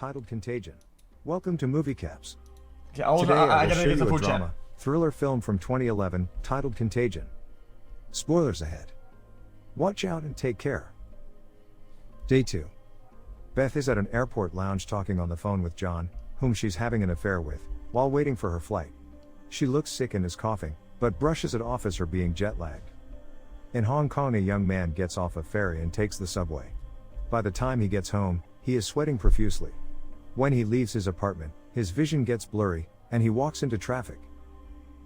titled Contagion. Welcome to Movie Caps. Okay, Today I will gotta show read the you a full drama, chat. thriller film from 2011, titled Contagion. Spoilers ahead. Watch out and take care. Day 2. Beth is at an airport lounge talking on the phone with John, whom she's having an affair with, while waiting for her flight. She looks sick and is coughing, but brushes it off as her being jet-lagged. In Hong Kong, a young man gets off a ferry and takes the subway. By the time he gets home, he is sweating profusely. When he leaves his apartment, his vision gets blurry, and he walks into traffic.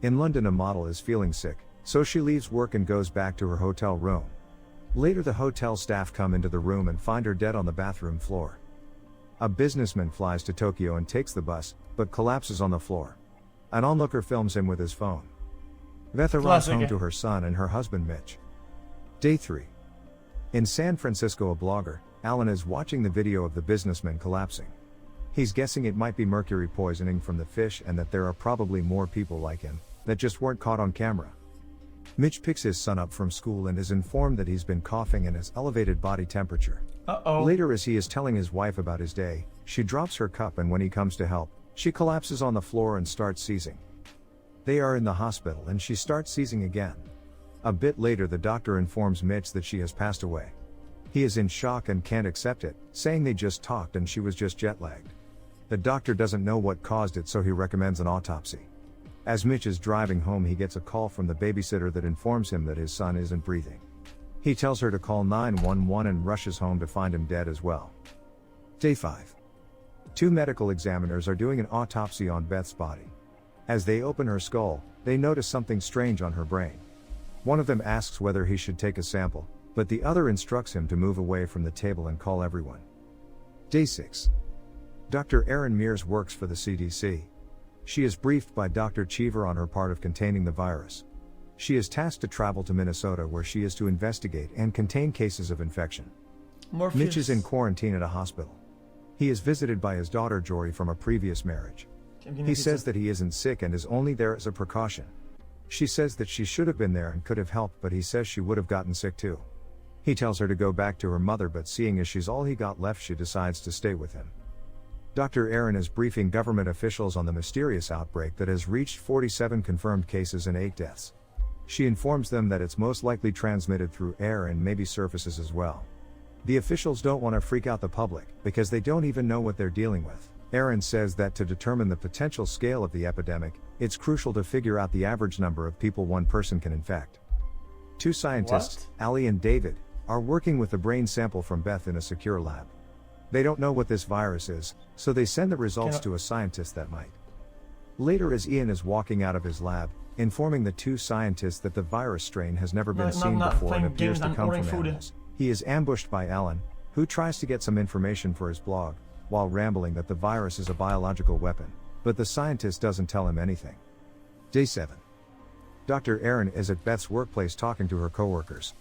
In London, a model is feeling sick, so she leaves work and goes back to her hotel room. Later, the hotel staff come into the room and find her dead on the bathroom floor. A businessman flies to Tokyo and takes the bus, but collapses on the floor. An onlooker films him with his phone. Beth arrives home to her son and her husband Mitch. Day 3. In San Francisco, a blogger, Alan, is watching the video of the businessman collapsing. He's guessing it might be mercury poisoning from the fish and that there are probably more people like him, that just weren't caught on camera. Mitch picks his son up from school and is informed that he's been coughing and has elevated body temperature. Later, as he is telling his wife about his day, she drops her cup, and when he comes to help, she collapses on the floor and starts seizing. They are in the hospital and she starts seizing again. A bit later, the doctor informs Mitch that she has passed away. He is in shock and can't accept it, saying they just talked and she was just jet-lagged. The doctor doesn't know what caused it, so he recommends an autopsy. As Mitch is driving home, he gets a call from the babysitter that informs him that his son isn't breathing. He tells her to call 911 and rushes home to find him dead as well. Day 5. Two medical examiners are doing an autopsy on Beth's body. As they open her skull, they notice something strange on her brain. One of them asks whether he should take a sample, but the other instructs him to move away from the table and call everyone. Day 6. Dr. Erin Mears works for the CDC. She is briefed by Dr. Cheever on her part of containing the virus. She is tasked to travel to Minnesota, where she is to investigate and contain cases of infection. Mitch is in quarantine at a hospital. He is visited by his daughter Jory from a previous marriage. He says that he isn't sick and is only there as a precaution. She says that she should have been there and could have helped, but he says she would have gotten sick too. He tells her to go back to her mother, but seeing as she's all he got left, she decides to stay with him. Dr. Erin is briefing government officials on the mysterious outbreak that has reached 47 confirmed cases and 8 deaths. She informs them that it's most likely transmitted through air and maybe surfaces as well. The officials don't want to freak out the public, because they don't even know what they're dealing with. Erin says that to determine the potential scale of the epidemic, it's crucial to figure out the average number of people one person can infect. Two scientists, Ali and David, are working with the brain sample from Beth in a secure lab. They don't know what this virus is, so they send the results to a scientist that might. Later, as Ian is walking out of his lab, informing the two scientists that the virus strain has never been seen before and appears to come from animals, he is ambushed by Alan, who tries to get some information for his blog, while rambling that the virus is a biological weapon, but the scientist doesn't tell him anything. Day 7. Dr. Erin is at Beth's workplace talking to her coworkers.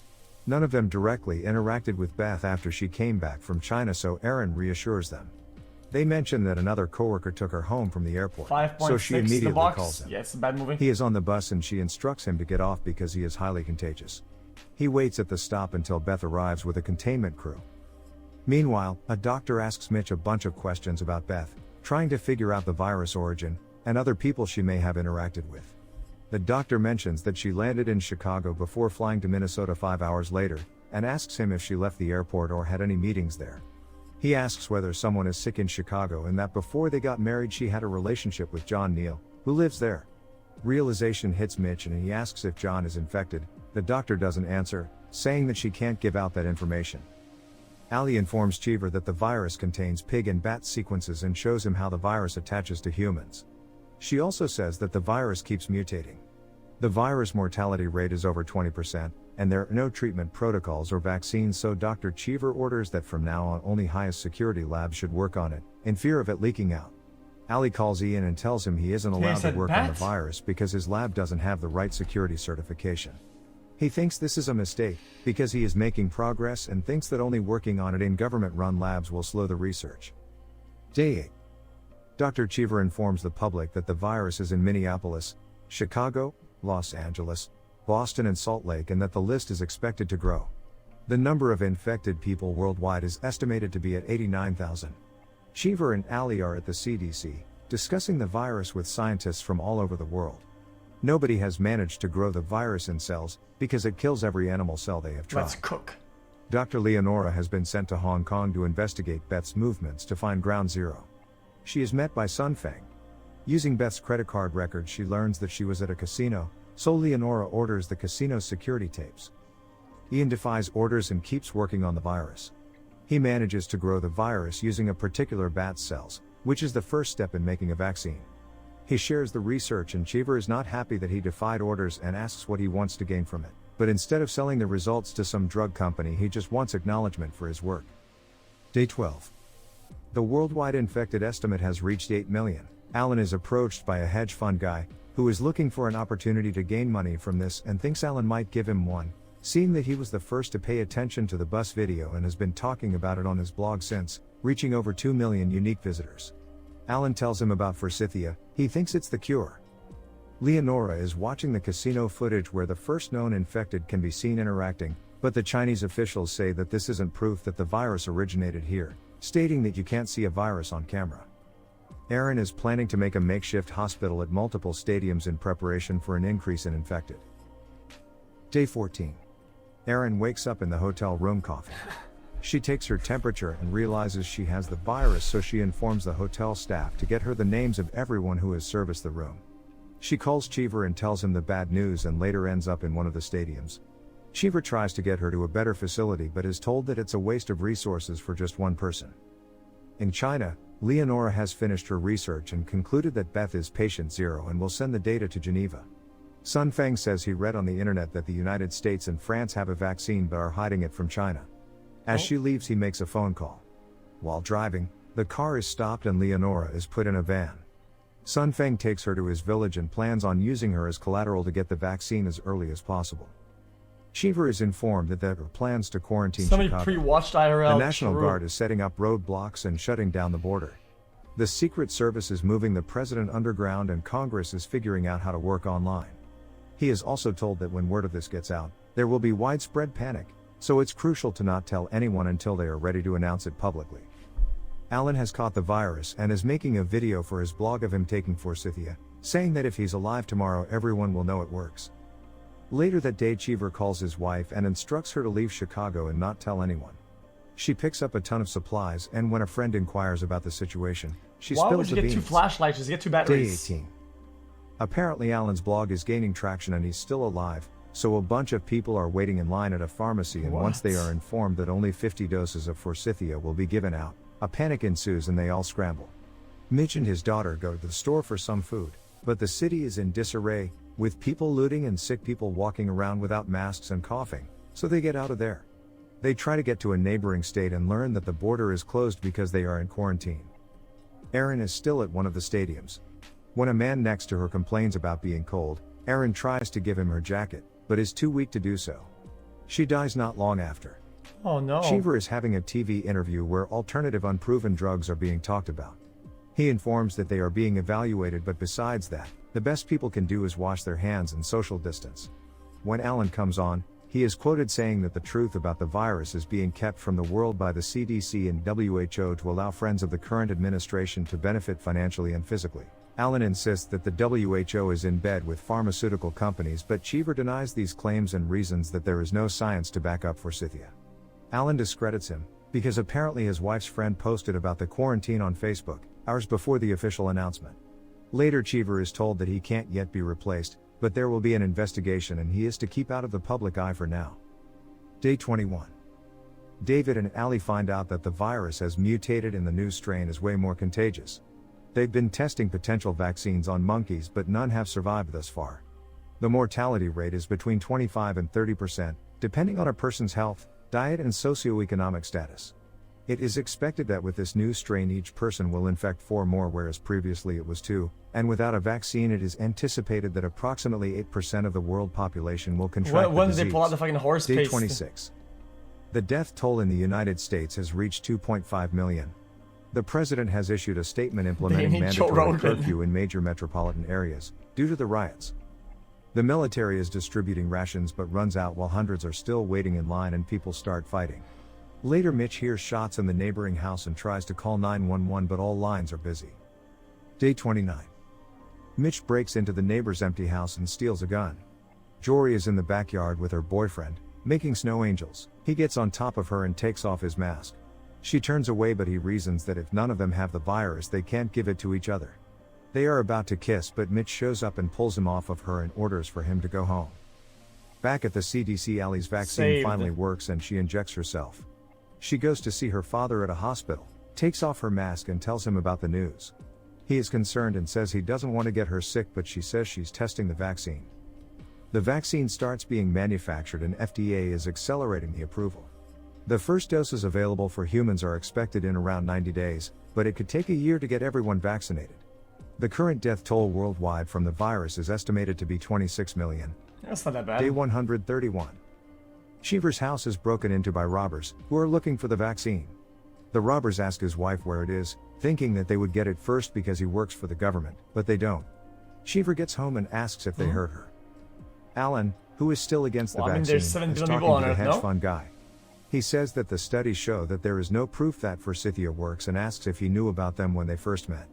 None of them directly interacted with Beth after she came back from China, so Erin reassures them. They mention that another coworker took her home from the airport, so she immediately calls him. Yeah, it's a bad movie. He is on the bus and she instructs him to get off because he is highly contagious. He waits at the stop until Beth arrives with a containment crew. Meanwhile, a doctor asks Mitch a bunch of questions about Beth, trying to figure out the virus origin, and other people she may have interacted with. The doctor mentions that she landed in Chicago before flying to Minnesota 5 hours later, and asks him if she left the airport or had any meetings there. He asks whether someone is sick in Chicago and that before they got married she had a relationship with John Neal, who lives there. Realization hits Mitch and he asks if John is infected. The doctor doesn't answer, saying that she can't give out that information. Ali informs Cheever that the virus contains pig and bat sequences and shows him how the virus attaches to humans. She also says that the virus keeps mutating. The virus mortality rate is over 20%, and there are no treatment protocols or vaccines, so Dr. Cheever orders that from now on only highest security labs should work on it, in fear of it leaking out. Ali calls Ian and tells him he isn't allowed to work on the virus because his lab doesn't have the right security certification. He thinks this is a mistake, because he is making progress and thinks that only working on it in government-run labs will slow the research. Day 8. Dr. Cheever informs the public that the virus is in Minneapolis, Chicago, Los Angeles, Boston and Salt Lake, and that the list is expected to grow. The number of infected people worldwide is estimated to be at 89,000. Cheever and Ali are at the CDC, discussing the virus with scientists from all over the world. Nobody has managed to grow the virus in cells, because it kills every animal cell they have tried. Let's cook. Dr. Leonora has been sent to Hong Kong to investigate Beth's movements to find ground zero. She is met by Sun Feng. Using Beth's credit card records, she learns that she was at a casino, so Leonora orders the casino's security tapes. Ian defies orders and keeps working on the virus. He manages to grow the virus using a particular bat's cells, which is the first step in making a vaccine. He shares the research, and Cheever is not happy that he defied orders and asks what he wants to gain from it. But instead of selling the results to some drug company, he just wants acknowledgement for his work. Day 12. The worldwide infected estimate has reached 8 million. Alan is approached by a hedge fund guy, who is looking for an opportunity to gain money from this and thinks Alan might give him one, seeing that he was the first to pay attention to the bus video and has been talking about it on his blog since, reaching over 2 million unique visitors. Alan tells him about forsythia. He thinks it's the cure. Leonora is watching the casino footage where the first known infected can be seen interacting, but the Chinese officials say that this isn't proof that the virus originated here, stating that you can't see a virus on camera. Aaron is planning to make a makeshift hospital at multiple stadiums in preparation for an increase in infected. Day 14. Aaron wakes up in the hotel room coughing. She takes her temperature and realizes she has the virus, so she informs the hotel staff to get her the names of everyone who has serviced the room. She calls Cheever and tells him the bad news and later ends up in one of the stadiums. Cheever tries to get her to a better facility but is told that it's a waste of resources for just one person. In China, Leonora has finished her research and concluded that Beth is patient zero and will send the data to Geneva. Sun Feng says he read on the internet that the United States and France have a vaccine but are hiding it from China. As she leaves, he makes a phone call. While driving, the car is stopped and Leonora is put in a van. Sun Feng takes her to his village and plans on using her as collateral to get the vaccine as early as possible. Cheever is informed that there are plans to quarantine Somebody Chicago. pre-watched IRL. The National Guard is setting up roadblocks and shutting down the border. The Secret Service is moving the president underground, and Congress is figuring out how to work online. He is also told that when word of this gets out, there will be widespread panic, so it's crucial to not tell anyone until they are ready to announce it publicly. Alan has caught the virus and is making a video for his blog of him taking forsythia, saying that if he's alive tomorrow everyone will know it works. Later that day, Cheever calls his wife and instructs her to leave Chicago and not tell anyone. She picks up a ton of supplies, and when a friend inquires about the situation, she spills the beans. Why would you get 2 flashlights? Just get 2 batteries. Day 18. Apparently Alan's blog is gaining traction and he's still alive, so a bunch of people are waiting in line at a pharmacy, and once they are informed that only 50 doses of forsythia will be given out, a panic ensues and they all scramble. Mitch and his daughter go to the store for some food, but the city is in disarray, with people looting and sick people walking around without masks and coughing, so they get out of there. They try to get to a neighboring state and learn that the border is closed because they are in quarantine. Erin is still at one of the stadiums. When a man next to her complains about being cold, Erin tries to give him her jacket, but is too weak to do so. She dies not long after. Oh no. Cheever is having a TV interview where alternative unproven drugs are being talked about. He informs that they are being evaluated, but besides that, the best people can do is wash their hands and social distance. When Alan comes on, he is quoted saying that the truth about the virus is being kept from the world by the CDC and WHO to allow friends of the current administration to benefit financially and physically. Alan insists that the WHO is in bed with pharmaceutical companies, but Cheever denies these claims and reasons that there is no science to back up forsythia. Alan discredits him, because apparently his wife's friend posted about the quarantine on Facebook, hours before the official announcement. Later, Cheever is told that he can't yet be replaced, but there will be an investigation and he is to keep out of the public eye for now. Day 21. David and Ali find out that the virus has mutated and the new strain is way more contagious. They've been testing potential vaccines on monkeys, but none have survived thus far. The mortality rate is between 25 and 30%, depending on a person's health, diet and socioeconomic status. It is expected that with this new strain each person will infect 4 more, whereas previously it was 2, and without a vaccine it is anticipated that approximately 8% of the world population will contract the disease. When did they pull out the fucking horse Day paste? 26. The death toll in the United States has reached 2.5 million. The president has issued a statement implementing mandatory curfew in major metropolitan areas, due to the riots. The military is distributing rations but runs out while hundreds are still waiting in line and people start fighting. Later, Mitch hears shots in the neighboring house and tries to call 911, but all lines are busy. Day 29. Mitch breaks into the neighbor's empty house and steals a gun. Jory is in the backyard with her boyfriend, making snow angels. He gets on top of her and takes off his mask. She turns away, but he reasons that if none of them have the virus, they can't give it to each other. They are about to kiss, but Mitch shows up and pulls him off of her and orders for him to go home. Back at the CDC, Allie's vaccine finally works and she injects herself. She goes to see her father at a hospital, takes off her mask and tells him about the news. He is concerned and says he doesn't want to get her sick, but she says she's testing the vaccine. The vaccine starts being manufactured and FDA is accelerating the approval. The first doses available for humans are expected in around 90 days, but it could take a year to get everyone vaccinated. The current death toll worldwide from the virus is estimated to be 26 million. That's not that bad. Day 131. Cheever's house is broken into by robbers, who are looking for the vaccine. The robbers ask his wife where it is, thinking that they would get it first because he works for the government, but they don't. Cheever gets home and asks if they hurt her. Alan, who is still against the vaccine, there's 7 is billion talking people to on the Earth, hedge no? fund guy. He says that the studies show that there is no proof that Forsythia works and asks if he knew about them when they first met.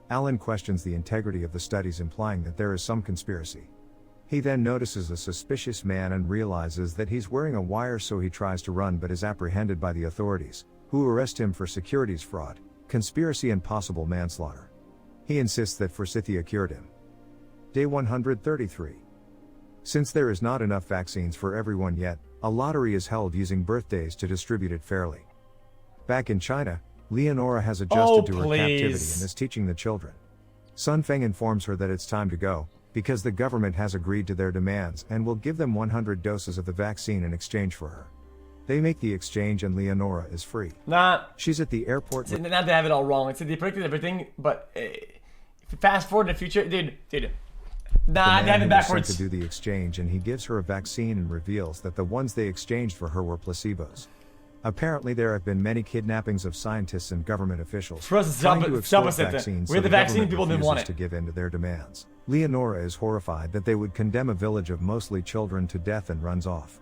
Alan questions the integrity of the studies, implying that there is some conspiracy. He then notices a suspicious man and realizes that he's wearing a wire, so he tries to run but is apprehended by the authorities, who arrest him for securities fraud, conspiracy and possible manslaughter. He insists that Forsythia cured him. Day 133. Since there is not enough vaccines for everyone yet, a lottery is held using birthdays to distribute it fairly. Back in China, Leonora has adjusted to her captivity and is teaching the children. Sun Feng informs her that it's time to go, because the government has agreed to their demands and will give them 100 doses of the vaccine in exchange for her. They make the exchange and Leonora is free. Nah. She's at the airport. Not to have it all wrong. It's they predicted everything, but fast forward to the future, dude. Nah, they have it backwards. To do the exchange, and he gives her a vaccine and reveals that the ones they exchanged for her were placebos. Apparently, there have been many kidnappings of scientists and government officials trying to export vaccines, we're the vaccine people didn't want it to give in to their demands. Leonora is horrified that they would condemn a village of mostly children to death and runs off.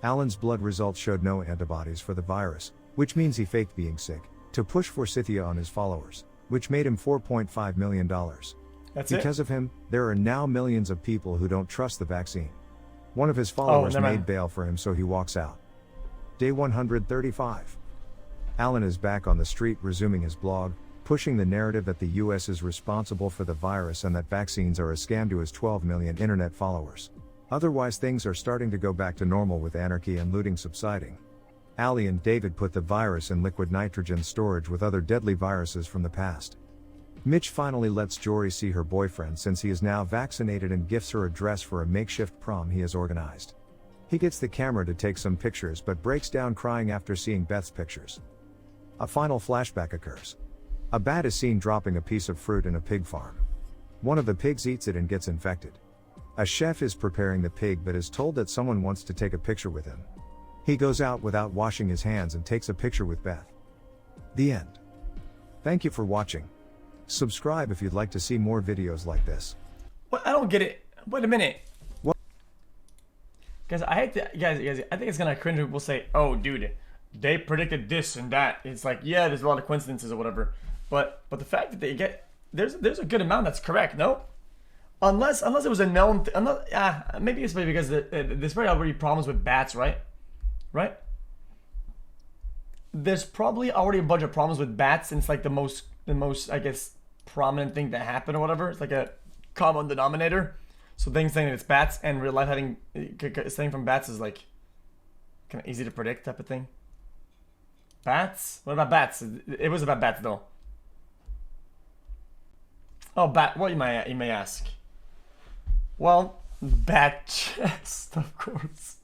Alan's blood results showed no antibodies for the virus, which means he faked being sick, to push Forsythia on his followers, which made him $4.5 million. Because of him, there are now millions of people who don't trust the vaccine. One of his followers made bail for him, so he walks out. Day 135. Alan is back on the street resuming his blog, pushing the narrative that the US is responsible for the virus and that vaccines are a scam to his 12 million internet followers. Otherwise, things are starting to go back to normal with anarchy and looting subsiding. Allie and David put the virus in liquid nitrogen storage with other deadly viruses from the past. Mitch finally lets Jory see her boyfriend since he is now vaccinated and gifts her a dress for a makeshift prom he has organized. He gets the camera to take some pictures but breaks down crying after seeing Beth's pictures. A final flashback occurs. A bat is seen dropping a piece of fruit in a pig farm. One of the pigs eats it and gets infected. A chef is preparing the pig but is told that someone wants to take a picture with him. He goes out without washing his hands and takes a picture with Beth. The end. Thank you for watching. Subscribe if you'd like to see more videos like this. What? I don't get it. Wait a minute. What? Guys, I think it's gonna cringe when people say, "Oh, dude, they predicted this and that." It's like, yeah, there's a lot of coincidences or whatever, but the fact that they get there's a good amount that's correct, no? Unless it was a known, maybe it's because there's probably already problems with bats, right? Right? There's probably already a bunch of problems with bats, and it's like the most I guess prominent thing that happened or whatever. It's like a common denominator. So things saying that it's bats and real life having staying from bats is like kind of easy to predict type of thing. Bats? What about bats? It was about bats though. Oh, bat. What you may ask? Well, bat chest, of course.